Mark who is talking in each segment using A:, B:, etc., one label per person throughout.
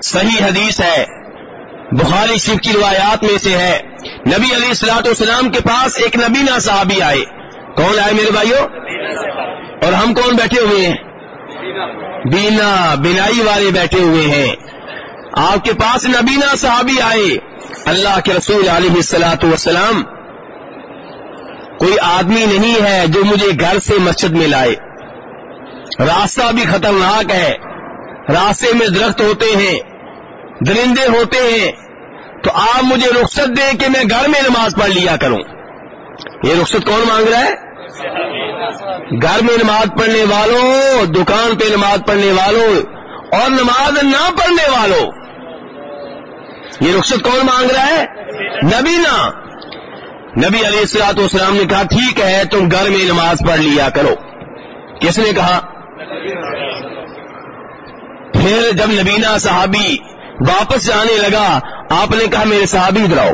A: صحیح حدیث ہے، بخاری شریف کی روایات میں سے ہے، نبی علیہ الصلوۃ والسلام کے پاس ایک نبینا صحابی آئے. کون آئے میرے بھائیوں؟ اور ہم کون بیٹھے ہوئے ہیں؟ بینائی والے بیٹھے ہوئے ہیں. آپ کے پاس نبینا صحابی آئے. اللہ کے رسول علیہ الصلوۃ والسلام، کوئی آدمی نہیں ہے جو مجھے گھر سے مسجد میں لائے، راستہ بھی خطرناک ہے، راستے میں درخت ہوتے ہیں، درندے ہوتے ہیں، تو آپ مجھے رخصت دیں کہ میں گھر میں نماز پڑھ لیا کروں. یہ رخصت کون مانگ رہا ہے؟ گھر میں نماز پڑھنے والوں، دکان پہ نماز پڑھنے والوں اور نماز نہ پڑھنے والوں. یہ رخصت کون مانگ رہا ہے؟ نبی علیہ الصلوۃ والسلام نے کہا ٹھیک ہے تم گھر میں نماز پڑھ لیا کرو. کس نے کہا؟ پھر جب نبینا صحابی واپس جانے لگا، آپ نے کہا میرے صحابی ادھر آؤ.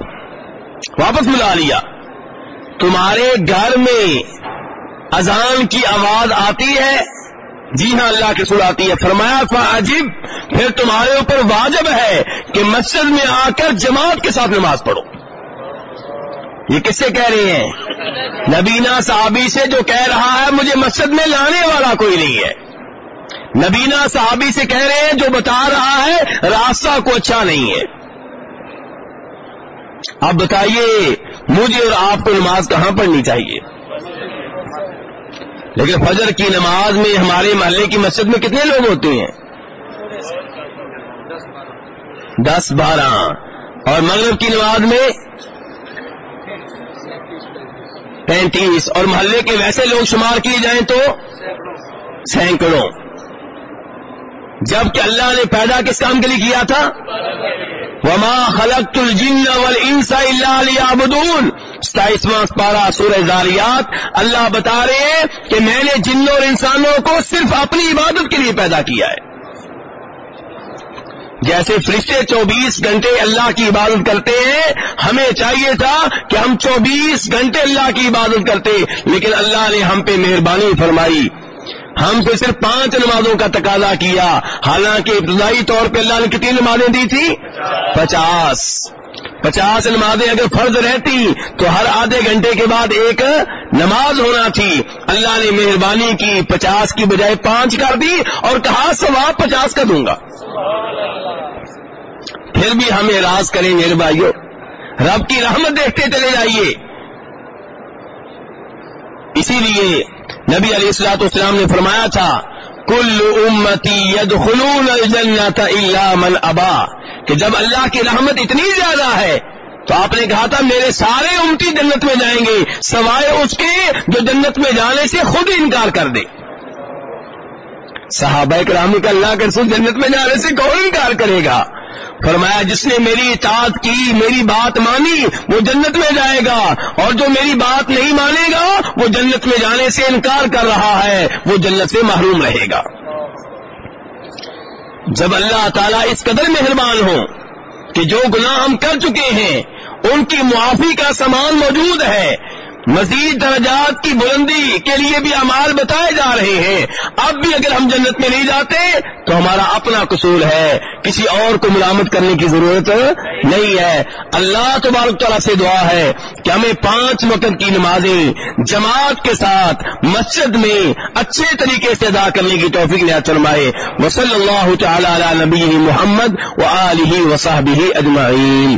A: واپس بلا لیا. تمہارے گھر میں اذان کی آواز آتی ہے؟ جی ہاں اللہ کے رسول آتی ہے. فرمایا فعجب، پھر تمہارے اوپر واجب ہے کہ مسجد میں آ کر جماعت کے ساتھ نماز پڑھو. یہ کس سے کہہ رہے ہیں؟ نبینا صحابی سے جو کہہ رہا ہے مجھے مسجد میں لانے والا کوئی نہیں ہے. نبینا صحابی سے کہہ رہے ہیں جو بتا رہا ہے راستہ کو اچھا نہیں ہے. اب بتائیے مجھے اور آپ کو نماز کہاں پڑھنی چاہیے؟ لیکن فجر کی نماز میں ہمارے محلے کی مسجد میں کتنے لوگ ہوتے ہیں؟ 10-12. اور مغرب کی نماز میں 35. اور محلے کے ویسے لوگ شمار کیے جائیں تو سینکڑوں. جبکہ اللہ نے پیدا کس کام کے لیے کیا تھا؟ وما خلقت الجن والانس الا ليعبدون. 27واں پارہ سورہ ذاریات. اللہ بتا رہے ہیں کہ میں نے جنوں اور انسانوں کو صرف اپنی عبادت کے لیے پیدا کیا ہے. جیسے فرشتے 24 گھنٹے اللہ کی عبادت کرتے ہیں، ہمیں چاہیے تھا کہ ہم 24 گھنٹے اللہ کی عبادت کرتے، لیکن اللہ نے ہم پہ مہربانی فرمائی، ہم سے صرف 5 نمازوں کا تقاضا کیا، حالانکہ ابتدائی طور پہ اللہ نے کتنی نمازیں دی تھی؟ 50 نمازیں اگر فرض رہتی تو ہر آدھے گھنٹے کے بعد ایک نماز ہونا تھی. اللہ نے مہربانی کی، 50 کی بجائے 5 کر دی اور کہا ثواب 50 کا دوں گا. پھر بھی ہم اعراض کریں میرے بھائیوں، رب کی رحمت دیکھتے چلے جائیے. اسی لیے نبی علیہ الصلوۃ والسلام نے فرمایا تھا کل امتی یدخلون الجنۃ الا من ابا، کہ جب اللہ کی رحمت اتنی زیادہ ہے تو آپ نے کہا تھا میرے سارے امتی جنت میں جائیں گے سوائے اس کے جو جنت میں جانے سے خود انکار کر دے. صحابہ کرام کا اللہ کے رسول جنت میں جانے سے کون انکار کرے گا؟ فرمایا جس نے میری اطاعت کی، میری بات مانی، وہ جنت میں جائے گا، اور جو میری بات نہیں مانے گا وہ جنت میں جانے سے انکار کر رہا ہے، وہ جنت سے محروم رہے گا. جب اللہ تعالیٰ اس قدر مہربان ہو کہ جو گناہ ہم کر چکے ہیں ان کی معافی کا سامان موجود ہے، مزید درجات کی بلندی کے لیے بھی اعمال بتائے جا رہے ہیں، اب بھی اگر ہم جنت میں نہیں جاتے تو ہمارا اپنا قصور ہے، کسی اور کو ملامت کرنے کی ضرورت نہیں ہے. اللہ تبارک تعالیٰ سے دعا ہے کہ ہمیں 5 وقت کی نمازیں جماعت کے ساتھ مسجد میں اچھے طریقے سے ادا کرنے کی توفیق عنایت فرمائے. وصلی اللہ تعالی علی نبی محمد وآلہ وصحبہ اجمعین.